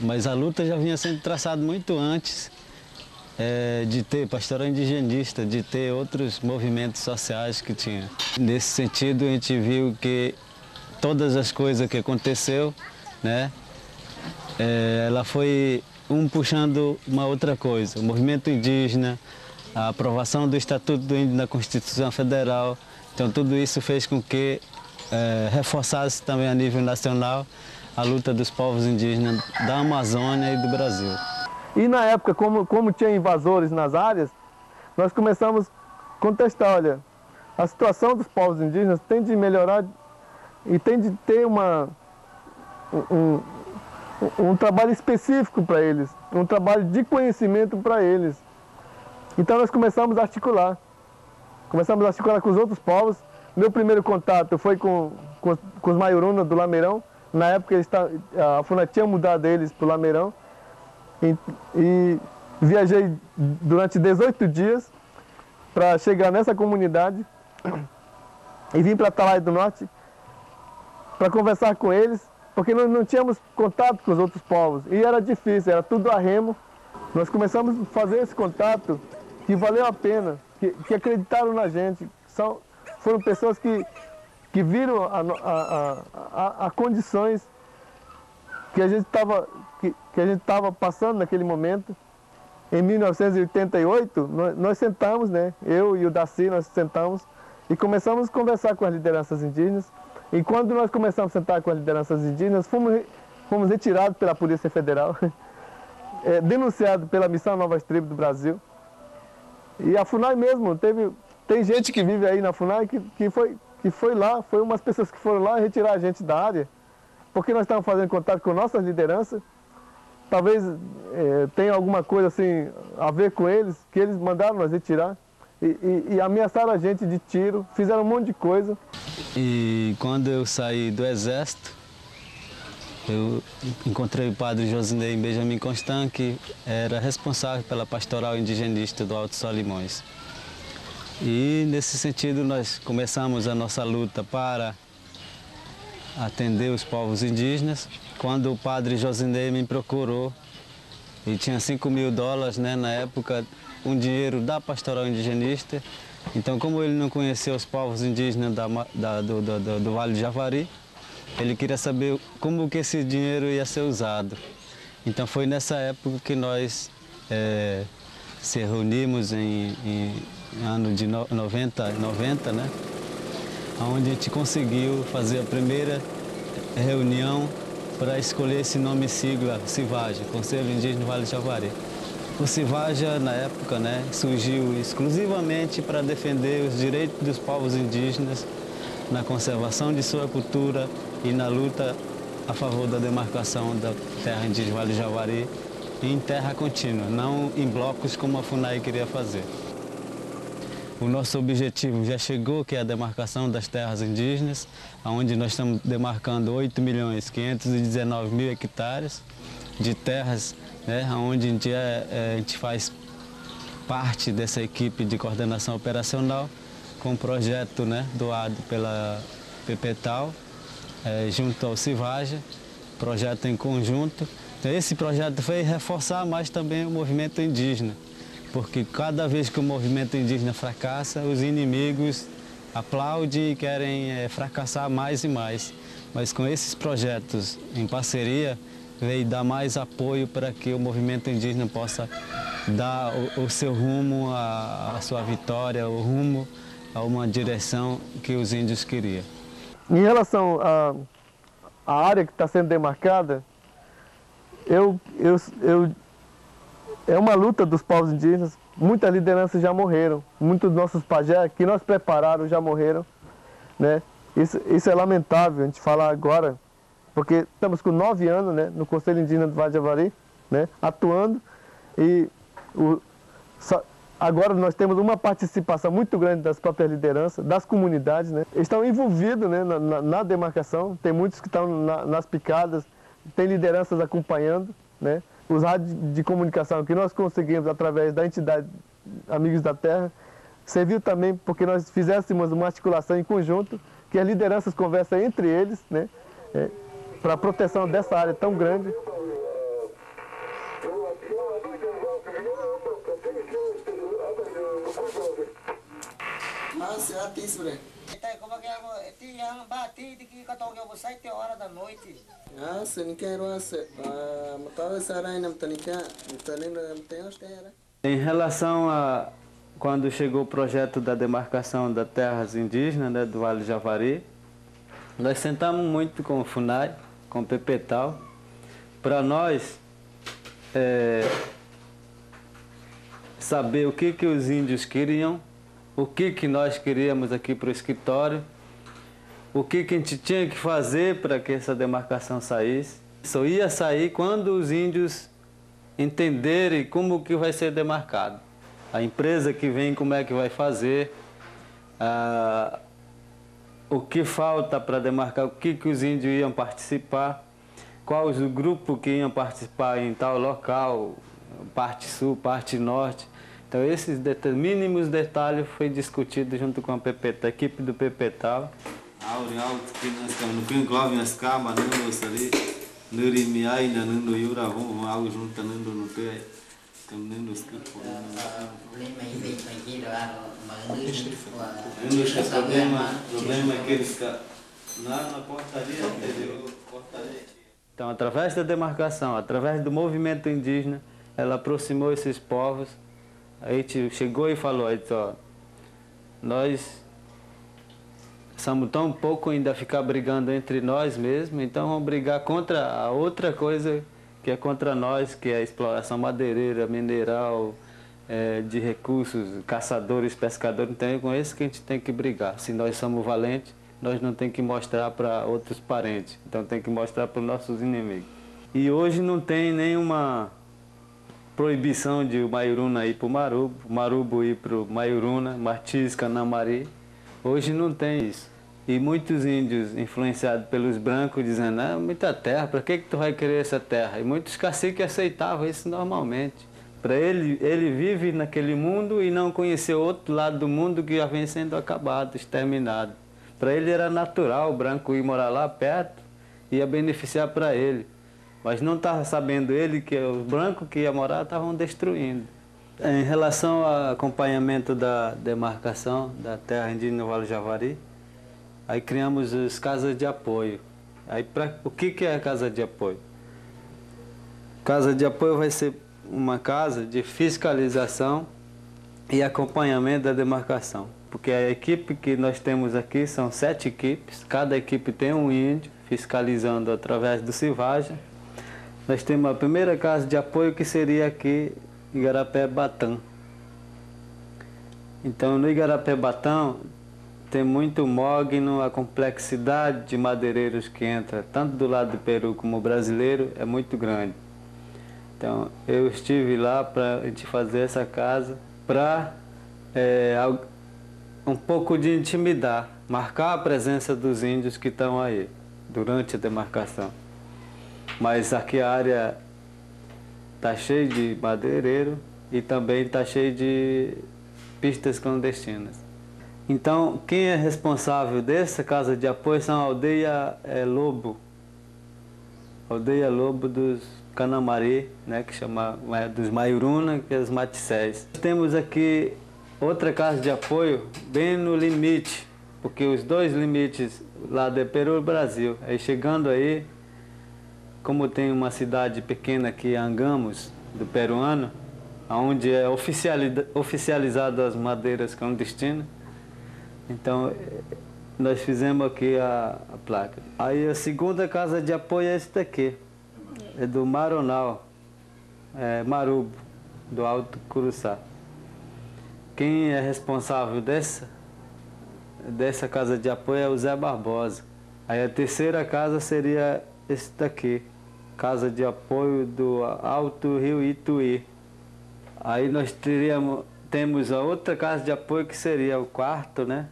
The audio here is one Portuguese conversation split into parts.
Mas a luta já vinha sendo traçada muito antes de ter pastoral indigenista, de ter outros movimentos sociais que tinha. Nesse sentido, a gente viu que todas as coisas que aconteceu, né, ela foi puxando uma outra coisa. O movimento indígena, a aprovação do Estatuto do Índio na Constituição Federal. Então tudo isso fez com que reforçasse também a nível nacional a luta dos povos indígenas da Amazônia e do Brasil. E na época, como tinha invasores nas áreas, nós começamos a contestar, olha, a situação dos povos indígenas tem de melhorar e tem de ter um trabalho específico para eles, um trabalho de conhecimento para eles. Então nós começamos a articular com os outros povos. Meu primeiro contato foi com os Maiuruna do Lameirão. Na época a FUNAI tinha mudado eles para o Lameirão. E viajei durante 18 dias para chegar nessa comunidade e vim para Atalaia do Norte para conversar com eles, porque nós não tínhamos contato com os outros povos e era difícil, era tudo a remo. Nós começamos a fazer esse contato que valeu a pena, que acreditaram na gente. Foram pessoas que viram a condições que a gente estava passando naquele momento. Em 1988, nós sentamos, né? Eu e o Daci, nós sentamos e começamos a conversar com as lideranças indígenas. E quando nós começamos a sentar com as lideranças indígenas, fomos retirados pela Polícia Federal, denunciados pela Missão Novas Tribos do Brasil. E a FUNAI mesmo, tem gente que vive aí na FUNAI que foi lá, foi umas pessoas que foram lá retirar a gente da área, porque nós estávamos fazendo contato com nossas lideranças. Talvez tenha alguma coisa assim a ver com eles, que eles mandaram nós retirar e ameaçaram a gente de tiro, fizeram um monte de coisa. E quando eu saí do Exército, eu encontrei o padre Josinei Benjamin Constant, que era responsável pela pastoral indigenista do Alto Solimões. E nesse sentido nós começamos a nossa luta para atender os povos indígenas, quando o padre Josinei me procurou e tinha $5.000, né, na época, um dinheiro da pastoral indigenista. Então, como ele não conhecia os povos indígenas do Vale do Javari, ele queria saber como que esse dinheiro ia ser usado. Então foi nessa época que nós se reunimos em ano de 90, né? Onde a gente conseguiu fazer a primeira reunião para escolher esse nome sigla, CIVAJA, Conselho Indígena Vale do Javari. O CIVAJA, na época, surgiu exclusivamente para defender os direitos dos povos indígenas na conservação de sua cultura e na luta a favor da demarcação da terra indígena Vale do Javari em terra contínua, não em blocos como a FUNAI queria fazer. O nosso objetivo já chegou, que é a demarcação das terras indígenas, onde nós estamos demarcando 8.519.000 hectares de terras, onde a gente faz parte dessa equipe de coordenação operacional com um projeto doado pela PPTAL, junto ao CIVAJA, projeto em conjunto. Então, esse projeto veio reforçar mais também o movimento indígena, porque cada vez que o movimento indígena fracassa, os inimigos aplaudem e querem fracassar mais e mais. Mas com esses projetos em parceria, veio dar mais apoio para que o movimento indígena possa dar o seu rumo, a sua vitória, o rumo a uma direção que os índios queriam. Em relação à área que está sendo demarcada, é uma luta dos povos indígenas. Muitas lideranças já morreram, muitos dos nossos pajés que nós prepararam já morreram, Isso é lamentável a gente falar agora, porque estamos com 9 anos no Conselho Indígena do Vale do Javari, atuando, e agora nós temos uma participação muito grande das próprias lideranças, das comunidades, Estão envolvidos na demarcação, tem muitos que estão nas picadas, tem lideranças acompanhando, Os rádios de comunicação que nós conseguimos através da entidade Amigos da Terra, serviu também porque nós fizéssemos uma articulação em conjunto, que as lideranças conversam entre eles, para a proteção dessa área tão grande. Em relação a quando chegou o projeto da demarcação das terras indígenas do Vale do Javari, nós sentamos muito com o FUNAI, com o PPTAL, para nós saber o que os índios queriam, o que nós queríamos aqui para o escritório, o que a gente tinha que fazer para que essa demarcação saísse. Só ia sair quando os índios entenderem como que vai ser demarcado. A empresa que vem, como é que vai fazer, o que falta para demarcar, o que os índios iam participar, quais o grupo que iam participar em tal local, parte sul, parte norte. Então esses mínimos detalhes foi discutido junto com a equipe do PPTAL. Então, através da demarcação, através do movimento indígena, ela aproximou esses povos. A gente chegou e falou, nós somos tão pouco ainda ficar brigando entre nós mesmos, então vamos brigar contra a outra coisa que é contra nós, que é a exploração madeireira, mineral, de recursos, caçadores, pescadores. Então é com esse que a gente tem que brigar. Se nós somos valentes, nós não temos que mostrar para outros parentes, então tem que mostrar para os nossos inimigos. E hoje não tem nenhuma proibição de o Maiuruna ir para o Marubo, Marubo ir para o Maiuruna, Martins, Canamari. Hoje não tem isso. E muitos índios influenciados pelos brancos dizendo, muita terra, para que tu vai querer essa terra? E muitos caciques aceitavam isso normalmente. Para ele vive naquele mundo e não conheceu outro lado do mundo que já vem sendo acabado, exterminado. Para ele era natural o branco ir morar lá perto, ia beneficiar para ele. Mas não estava sabendo ele que os brancos que iam morar estavam destruindo. Em relação ao acompanhamento da demarcação da terra indígena Vale do Javari, aí criamos as casas de apoio. Aí, o que é a casa de apoio? Casa de apoio vai ser uma casa de fiscalização e acompanhamento da demarcação. Porque a equipe que nós temos aqui são 7 equipes, cada equipe tem um índio, fiscalizando através do Silvagem. Nós temos a primeira casa de apoio, que seria aqui em Igarapé-Batã. Então, no Igarapé-Batã tem muito mogno, a complexidade de madeireiros que entra, tanto do lado do Peru como brasileiro, é muito grande. Então, eu estive lá para a gente fazer essa casa para um pouco de intimidar, marcar a presença dos índios que estão aí durante a demarcação. Mas aqui a área está cheia de madeireiro e também está cheia de pistas clandestinas. Então, quem é responsável dessa casa de apoio são a aldeia Lobo, aldeia Lobo dos Canamari, né, que chama dos Maiuruna, que é os Maticés. Temos aqui outra casa de apoio bem no limite, porque os dois limites lá de Peru e Brasil. Aí chegando aí, como tem uma cidade pequena aqui, Angamos, do peruano, onde é oficializado as madeiras clandestinas, então nós fizemos aqui a placa. Aí a segunda casa de apoio é esse daqui, é do Maronal, Marubo, do Alto Curuçá. Quem é responsável dessa casa de apoio é o Zé Barbosa. Aí a terceira casa seria esse daqui, casa de apoio do Alto Rio Ituí. Aí nós temos a outra casa de apoio, que seria o quarto, né?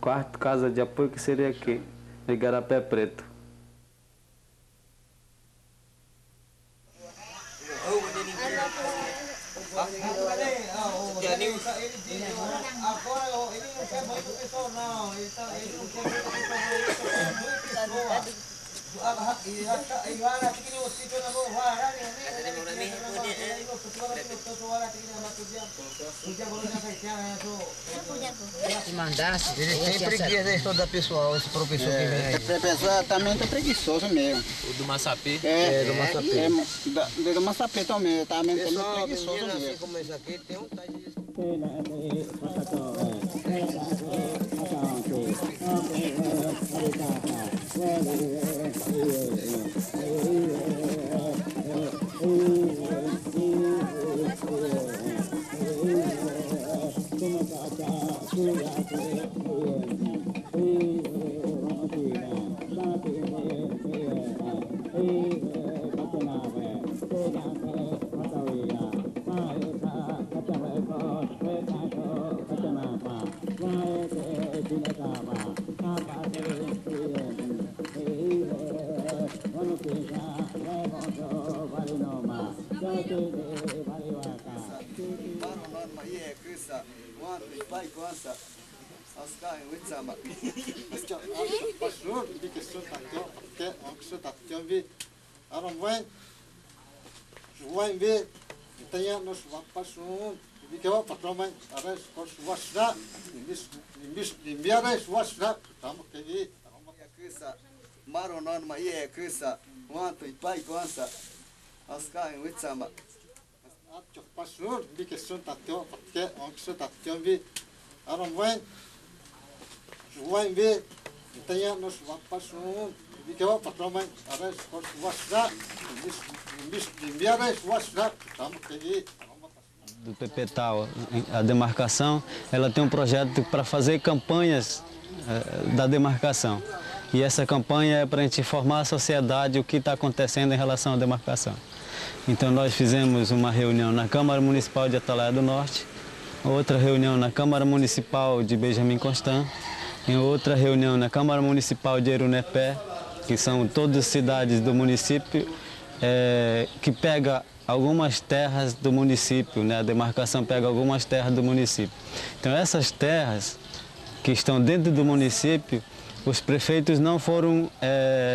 Quarto casa de apoio, que seria aqui, no Igarapé Preto. Se mandasse, Ele tem preguiça de estudar pessoal, esse professor que vem aí. Essa pessoa também tá preguiçoso mesmo. o do Massapê. Do Massapê. Do Massapê também, tá mesmo preguiçoso Assim mesmo. como esse aqui, tem um tal de... Do Pepetal, a demarcação, ela tem um projeto para fazer campanhas da demarcação. E essa campanha é para a gente informar a sociedade o que está acontecendo em relação à demarcação. Então nós fizemos uma reunião na Câmara Municipal de Atalaia do Norte, outra reunião na Câmara Municipal de Benjamin Constant, e outra reunião na Câmara Municipal de Erunepé, que são todas cidades do município, que pega algumas terras do município, né? A demarcação pega algumas terras do município. Então essas terras que estão dentro do município, os prefeitos não foram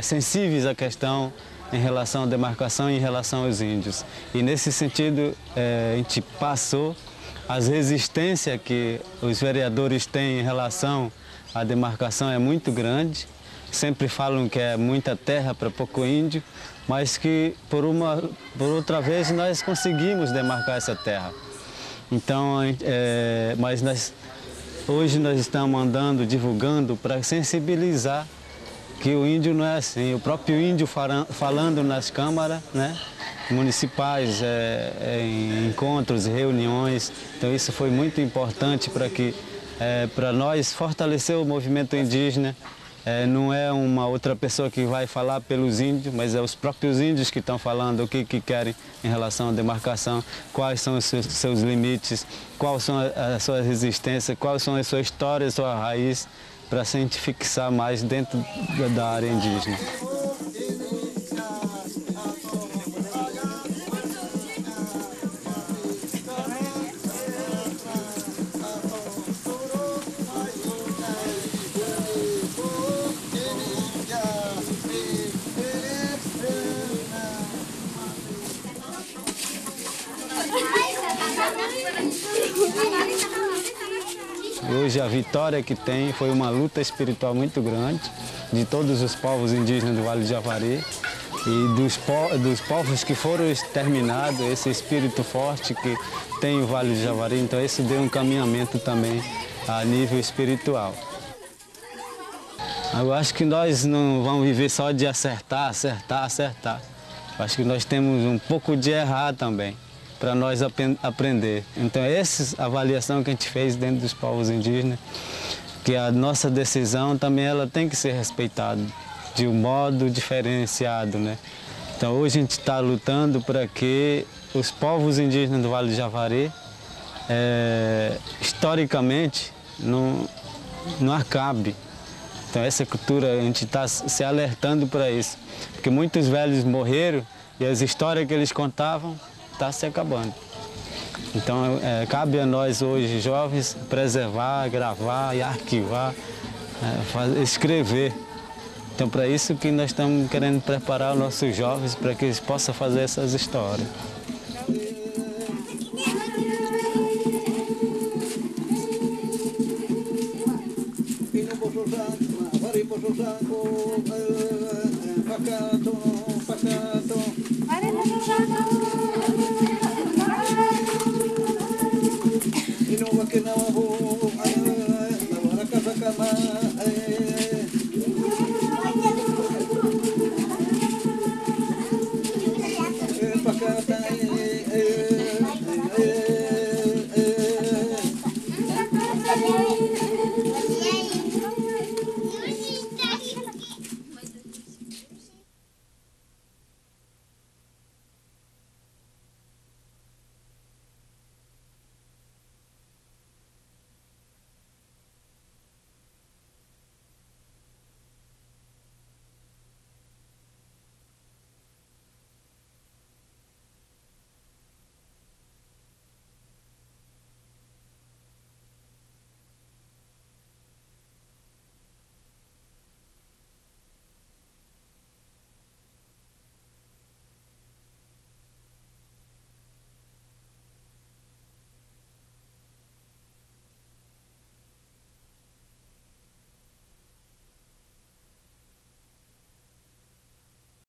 sensíveis à questão em relação à demarcação e em relação aos índios. E nesse sentido, a gente passou as resistências que os vereadores têm em relação à demarcação é muito grande. Sempre falam que é muita terra para pouco índio, mas que por outra vez nós conseguimos demarcar essa terra. Então, mas nós hoje nós estamos andando, divulgando para sensibilizar que o índio não é assim. O próprio índio falando nas câmaras, né, municipais, em encontros, reuniões. Então isso foi muito importante para nós fortalecer o movimento indígena. Não é uma outra pessoa que vai falar pelos índios, mas é os próprios índios que estão falando o que querem em relação à demarcação, quais são os seus limites, quais são as suas resistências, quais são as suas histórias, a sua raiz, para se fixar mais dentro da área indígena. Hoje a vitória que tem foi uma luta espiritual muito grande de todos os povos indígenas do Vale do Javari e dos povos que foram exterminados, esse espírito forte que tem o Vale do Javari. Então isso deu um caminhamento também a nível espiritual. Eu acho que nós não vamos viver só de acertar. Eu acho que nós temos um pouco de errar também, para nós aprender. Então essa avaliação que a gente fez dentro dos povos indígenas, que a nossa decisão também ela tem que ser respeitada de um modo diferenciado, né? Então hoje a gente está lutando para que os povos indígenas do Vale do Javari, historicamente, não acabe. Então essa cultura, a gente está se alertando para isso, porque muitos velhos morreram e as histórias que eles contavam está se acabando. Então, cabe a nós hoje, jovens, preservar, gravar e arquivar, escrever. Então, para isso que nós estamos querendo preparar os nossos jovens para que eles possam fazer essas histórias. Que não